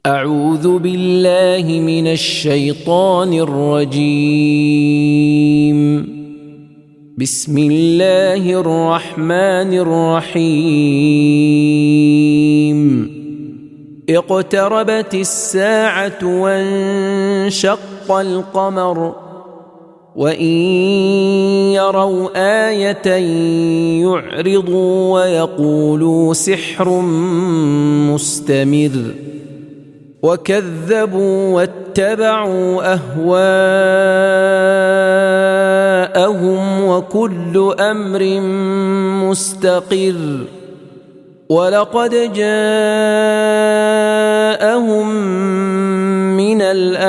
أعوذ بالله من الشيطان الرجيم. بسم الله الرحمن الرحيم. اقتربت الساعة وانشق القمر وإن يروا آية يعرضوا ويقولوا سحر مستمر وكذبوا واتبعوا أهواءهم وكل أمر مستقر ولقد جاءهم من الأنباء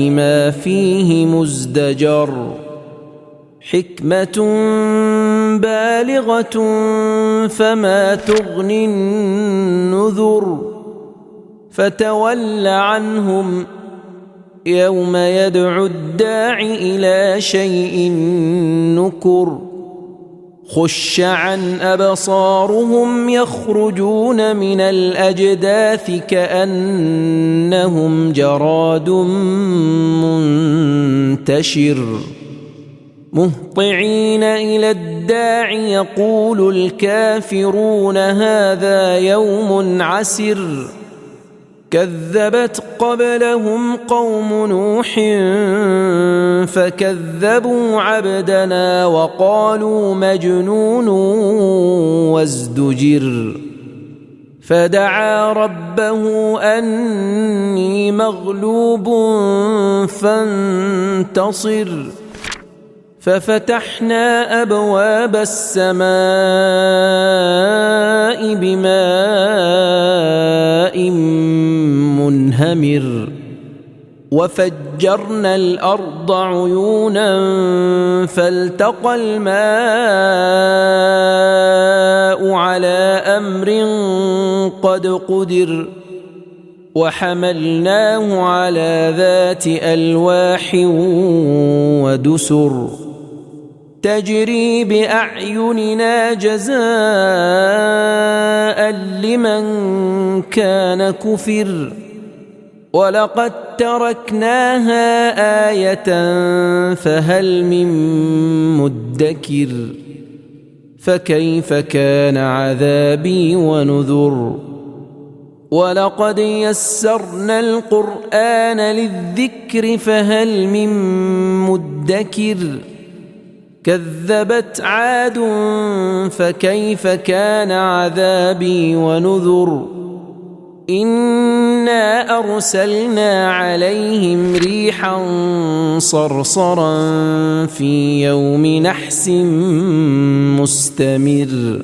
ما فيه مزدجر حكمة بالغة فما تغني النذر فتول عنهم يوم يدعو الداع إلى شيء نكر خش عن أبصارهم يخرجون من الأجداث كأنهم جراد منتشر مهطعين إلى الداع يقول الكافرون هذا يوم عسر كذبت قبلهم قوم نوح فكذبوا عبدنا وقالوا مجنون وازدجر فدعا ربه أني مغلوب فانتصر ففتحنا أبواب السماء بماء منهمر وفجرنا الأرض عيونا فالتقى الماء على أمر قد قدر وحملناه على ذات ألواح ودسر تجري بأعيننا جزاء لمن كان كفر ولقد تركناها آية فهل من مدكر فكيف كان عذابي ونذر ولقد يسرنا القرآن للذكر فهل من مدكر كذبت عاد فكيف كان عذابي ونذر إنا أرسلنا عليهم ريحا صرصرا في يوم نحس مستمر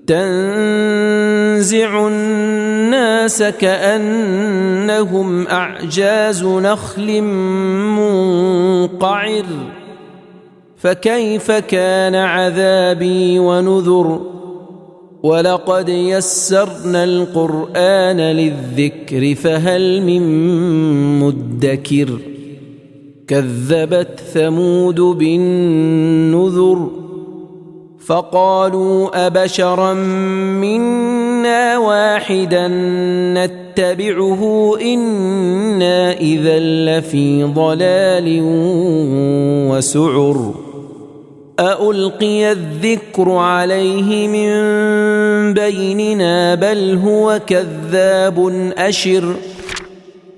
تنزع الناس كأنهم أعجاز نخل منقعر فكيف كان عذابي ونذر ولقد يسرنا القرآن للذكر فهل من مدكر كذبت ثمود بالنذر فقالوا أبشرا منا واحدا نتبعه إنا إذا لفي ضلال وسعر أألقي الذكر عليه من بيننا بل هو كذاب أشر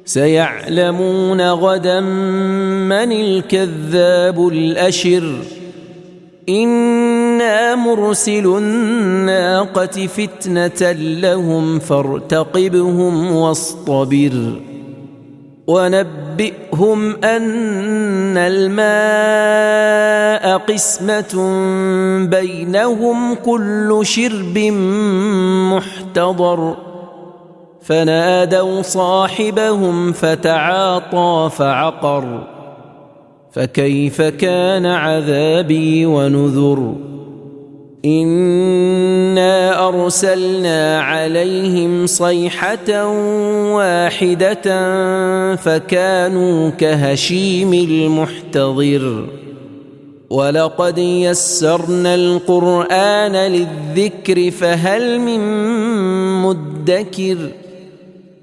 سيعلمون غدا من الكذاب الأشر إنا مرسل الناقة فتنة لهم فارتقبهم واصطبر ونبئهم أن الماء قسمة بينهم كل شرب محتضر فنادوا صاحبهم فتعاطى فعقر فكيف كان عذابي ونذر إنا أرسلنا عليهم صيحة واحدة فكانوا كهشيم المحتضر ولقد يسرنا القرآن للذكر فهل من مدكر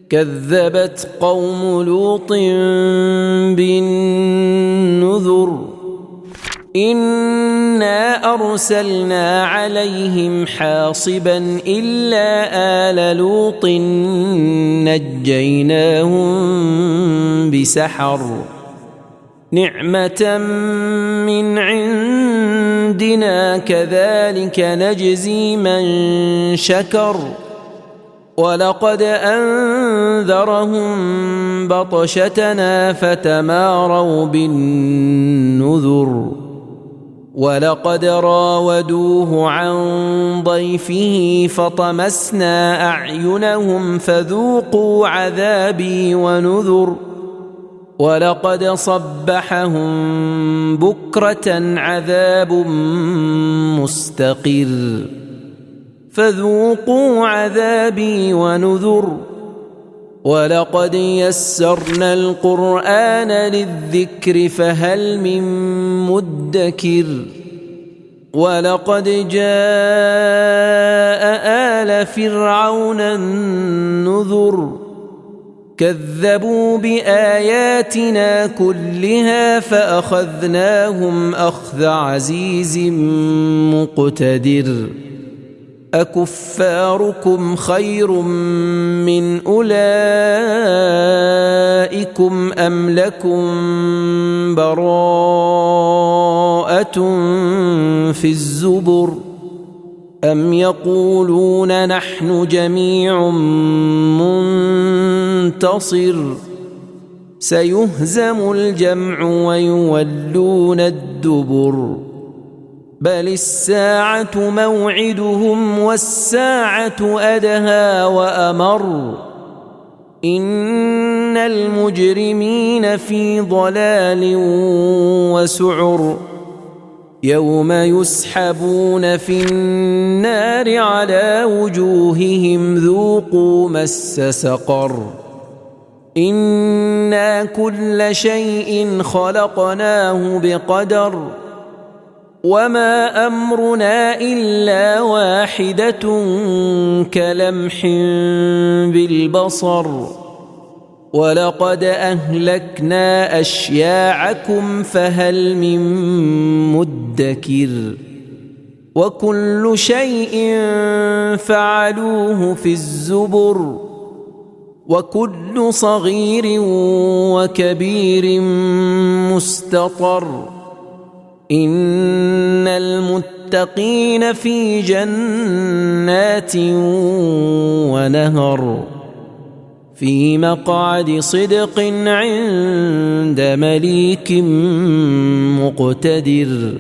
كذبت قوم لوط بالنذر إنا أرسلنا عليهم حاصبا إلا آل لوط نجيناهم بسحر نعمة من عندنا كذلك نجزي من شكر ولقد أنذرهم بطشتنا فتماروا بالنذر ولقد راودوه عن ضيفه فطمسنا أعينهم فذوقوا عذابي ونذر ولقد صبحهم بكرة عذاب مستقر فذوقوا عذابي ونذر ولقد يسرنا القرآن للذكر فهل من مدكر ولقد جاء آل فرعون النذر كذبوا بآياتنا كلها فأخذناهم أخذ عزيز مقتدر أكفاركم خير من أولئكم أم لكم براءة في الزبر أم يقولون نحن جميع منتصر سيهزم الجمع ويولون الدبر بل الساعة موعدهم والساعة أدهى وأمر إن المجرمين في ضلال وسعر يوم يسحبون في النار على وجوههم ذوقوا مس سقر إنا كل شيء خلقناه بقدر وما أمرنا إلا واحدة كلمح بالبصر ولقد أهلكنا أشياعكم فهل من مدكر وكل شيء فعلوه في الزبر وكل صغير وكبير مستطر إن المتقين في جنات ونهر في مقعد صدق عند مليك مقتدر